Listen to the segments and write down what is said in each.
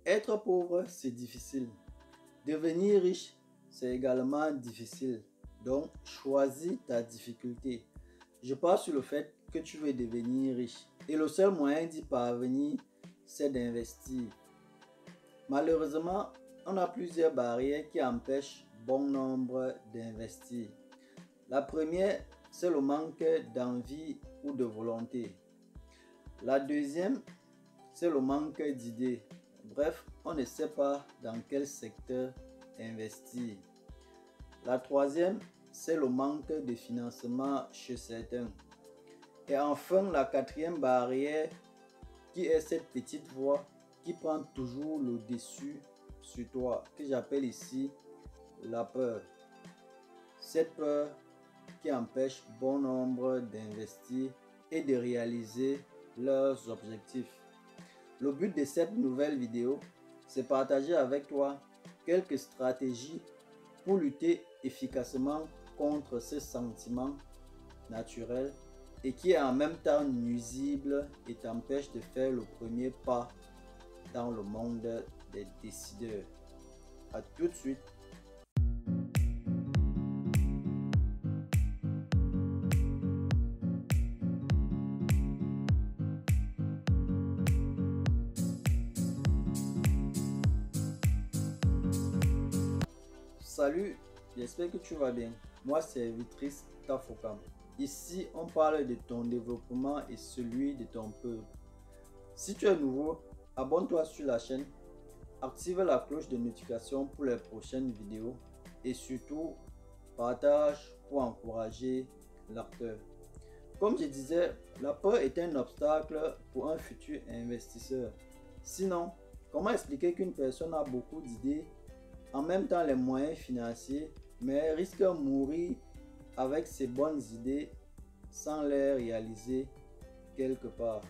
Être pauvre, c'est difficile. Devenir riche, c'est également difficile. Donc, choisis ta difficulté. Je pars sur le fait que tu veux devenir riche. Et le seul moyen d'y parvenir, c'est d'investir. Malheureusement, on a plusieurs barrières qui empêchent bon nombre d'investir. La première, c'est le manque d'envie ou de volonté. La deuxième, c'est le manque d'idées. Bref, on ne sait pas dans quel secteur investir. La troisième, c'est le manque de financement chez certains. Et enfin, la quatrième barrière, qui est cette petite voix qui prend toujours le dessus sur toi, que j'appelle ici la peur. Cette peur qui empêche bon nombre d'investir et de réaliser leurs objectifs. Le but de cette nouvelle vidéo, c'est partager avec toi quelques stratégies pour lutter efficacement contre ce sentiment naturel et qui est en même temps nuisible et t'empêche de faire le premier pas dans le monde des décideurs. À tout de suite. Salut, j'espère que tu vas bien. Moi, c'est Vitris Tafokam. Ici, on parle de ton développement et celui de ton peuple. Si tu es nouveau, abonne-toi sur la chaîne, active la cloche de notification pour les prochaines vidéos et surtout, partage pour encourager l'acteur. Comme je disais, la peur est un obstacle pour un futur investisseur. Sinon, comment expliquer qu'une personne a beaucoup d'idées, en même temps les moyens financiers, mais risque de mourir avec ses bonnes idées sans les réaliser quelque part?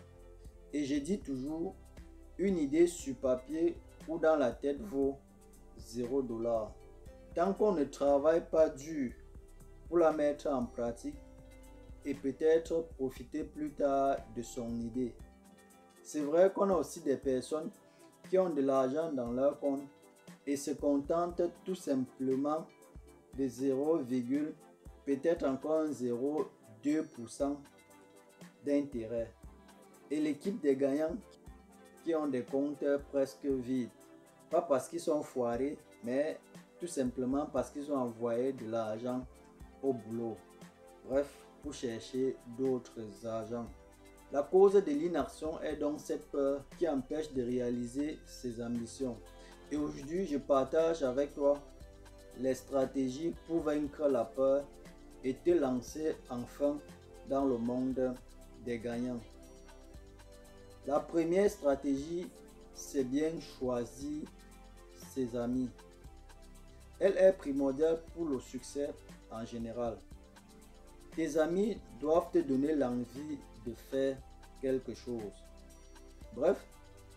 Et je dis toujours, une idée sur papier ou dans la tête vaut $0. Tant qu'on ne travaille pas dur pour la mettre en pratique et peut-être profiter plus tard de son idée. C'est vrai qu'on a aussi des personnes qui ont de l'argent dans leur compte et se contentent tout simplement de 0, peut-être encore 0,2% d'intérêt. Et l'équipe des gagnants qui ont des comptes presque vides. Pas parce qu'ils sont foirés, mais tout simplement parce qu'ils ont envoyé de l'argent au boulot. Bref, pour chercher d'autres argents. La cause de l'inaction est donc cette peur qui empêche de réaliser ses ambitions. Et aujourd'hui, je partage avec toi les stratégies pour vaincre la peur et te lancer enfin dans le monde des gagnants. La première stratégie, c'est bien choisir ses amis. Elle est primordiale pour le succès en général. Tes amis doivent te donner l'envie de faire quelque chose. Bref,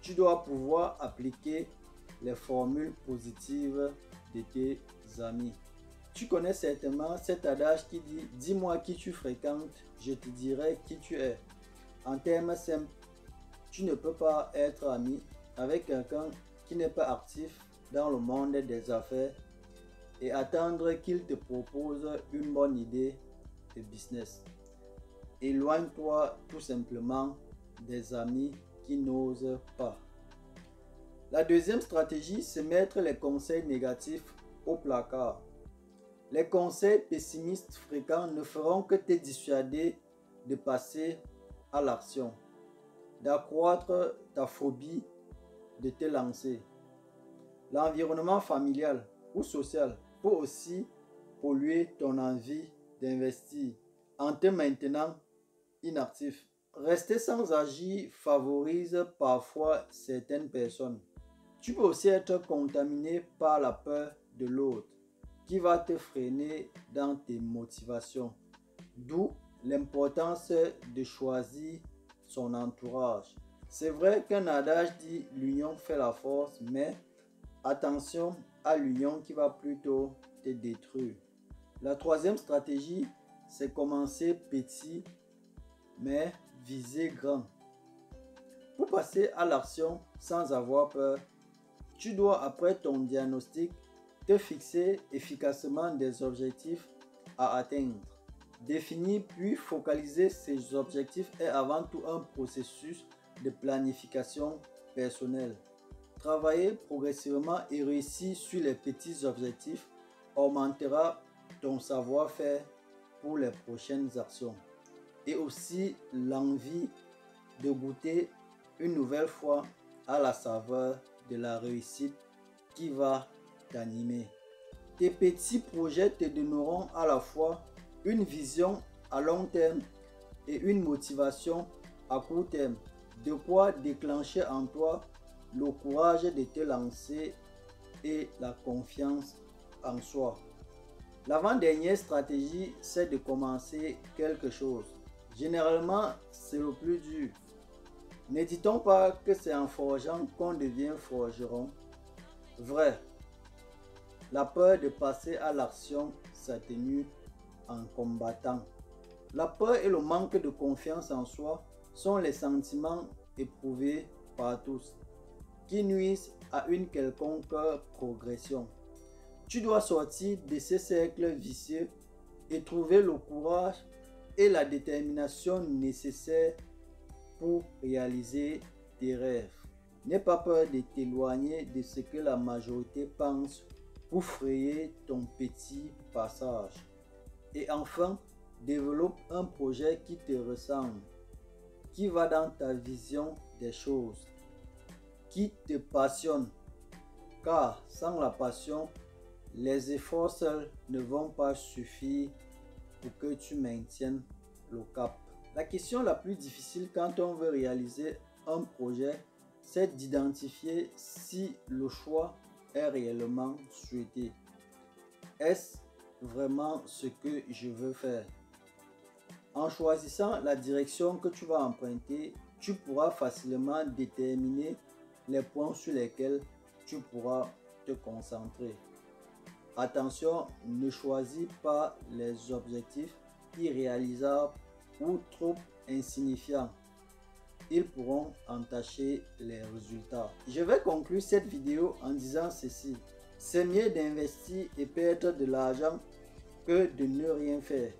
tu dois pouvoir appliquer les formules positives de tes amis. Tu connais certainement cet adage qui dit « Dis-moi qui tu fréquentes, je te dirai qui tu es ». En termes simples, tu ne peux pas être ami avec quelqu'un qui n'est pas actif dans le monde des affaires et attendre qu'il te propose une bonne idée de business. Éloigne-toi tout simplement des amis qui n'osent pas. La deuxième stratégie, c'est mettre les conseils négatifs au placard. Les conseils pessimistes fréquents ne feront que te dissuader de passer à l'action, d'accroître ta phobie de te lancer. L'environnement familial ou social peut aussi polluer ton envie d'investir en te maintenant inactif. Rester sans agir favorise parfois certaines personnes. Tu peux aussi être contaminé par la peur de l'autre qui va te freiner dans tes motivations. D'où l'importance de choisir son entourage. C'est vrai qu'un adage dit l'union fait la force, mais attention à l'union qui va plutôt te détruire. La troisième stratégie, c'est commencer petit, mais viser grand. Pour passer à l'action sans avoir peur, Tu dois, après ton diagnostic, te fixer efficacement des objectifs à atteindre. Définir puis focaliser ces objectifs est avant tout un processus de planification personnelle. Travailler progressivement et réussir sur les petits objectifs augmentera ton savoir-faire pour les prochaines actions et aussi l'envie de goûter une nouvelle fois à la saveur de la réussite qui va t'animer. Tes petits projets te donneront à la fois une vision à long terme et une motivation à court terme, de quoi déclencher en toi le courage de te lancer et la confiance en soi. L'avant-dernière stratégie, c'est de commencer quelque chose. Généralement, c'est le plus dur. Ne dit-on pas que c'est en forgeant qu'on devient forgeron? Vrai. La peur de passer à l'action s'atténue en combattant. La peur et le manque de confiance en soi sont les sentiments éprouvés par tous qui nuisent à une quelconque progression. Tu dois sortir de ces cercles vicieux et trouver le courage et la détermination nécessaires pour réaliser tes rêves. N'aie pas peur de t'éloigner de ce que la majorité pense pour frayer ton petit passage. Et enfin, développe un projet qui te ressemble, qui va dans ta vision des choses, qui te passionne. Car sans la passion, les efforts seuls ne vont pas suffire pour que tu maintiennes le cap. La question la plus difficile quand on veut réaliser un projet, c'est d'identifier si le choix est réellement souhaité. Est-ce vraiment ce que je veux faire? En choisissant la direction que tu vas emprunter, tu pourras facilement déterminer les points sur lesquels tu pourras te concentrer. Attention, ne choisis pas les objectifs irréalisables ou trop insignifiants. Ils pourront entacher les résultats. Je vais conclure cette vidéo en disant ceci. C'est mieux d'investir et perdre de l'argent que de ne rien faire.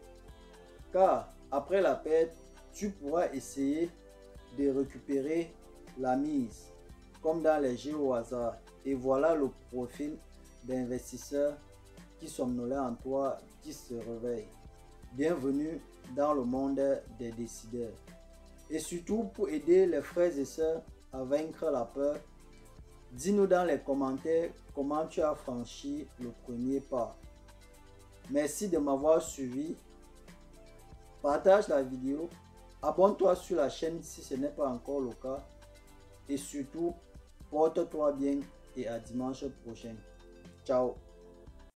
Car après la perte, tu pourras essayer de récupérer la mise, comme dans les jeux au hasard. Et voilà le profil d'investisseurs qui somnolent en toi, qui se réveillent. Bienvenue dans le monde des décideurs. Et surtout, pour aider les frères et sœurs à vaincre la peur, dis-nous dans les commentaires comment tu as franchi le premier pas. Merci de m'avoir suivi. Partage la vidéo, abonne-toi sur la chaîne si ce n'est pas encore le cas. Et surtout, porte-toi bien et à dimanche prochain. Ciao.